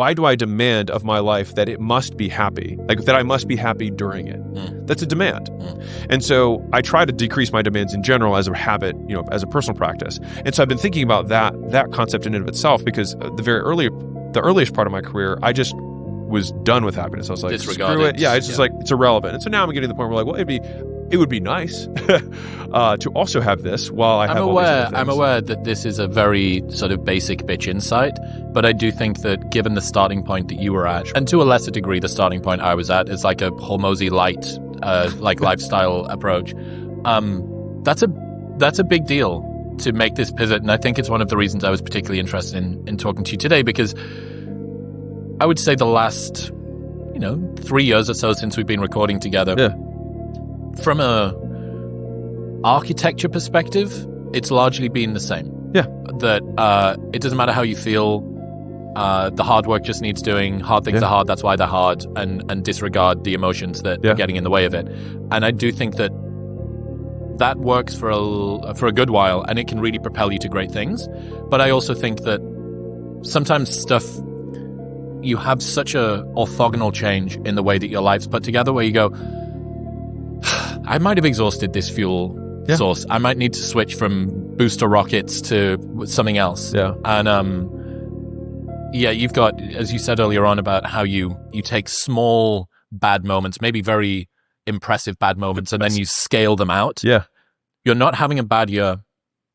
why do I demand of my life that it must be happy? Like that I must be happy during it. That's a demand. And so I try to decrease my demands in general as a habit, as a personal practice. And so I've been thinking about that concept in and of itself, because the earliest part of my career, I just was done with happiness. I was like, screw it. Yeah, it's just like, it's irrelevant. And so now I'm getting to the point where it would be nice to also have this while I have all these other things. I'm aware that this is a very sort of basic bitch insight, but I do think that given the starting point that you were at, and to a lesser degree the starting point I was at, is like a Hormozy light like lifestyle approach. That's a big deal to make this pivot, and I think it's one of the reasons I was particularly interested in talking to you today, because I would say the last 3 years or so since we've been recording together, from a architecture perspective, it's largely been the same. Yeah. That it doesn't matter how you feel, the hard work just needs doing. Hard things are hard, that's why they're hard, and disregard the emotions that are getting in the way of it. And I do think that works for a good while, and it can really propel you to great things. But I also think that sometimes you have such a orthogonal change in the way that your life's put together, where you go, I might have exhausted this fuel source. I might need to switch from booster rockets to something else. Yeah. And you've got, as you said earlier on, about how you take small bad moments, maybe very impressive bad moments, and then you scale them out. Yeah. You're not having a bad year.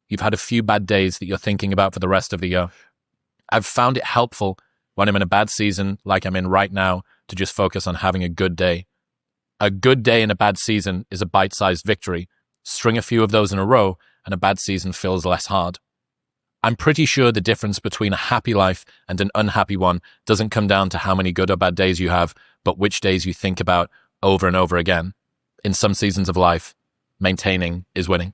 You've had a few bad days that you're thinking about for the rest of the year. I've found it helpful when I'm in a bad season, like I'm in right now, to just focus on having a good day. A good day in a bad season is a bite-sized victory. String a few of those in a row, and a bad season feels less hard. I'm pretty sure the difference between a happy life and an unhappy one doesn't come down to how many good or bad days you have, but which days you think about over and over again. In some seasons of life, maintaining is winning.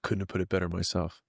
Couldn't have put it better myself.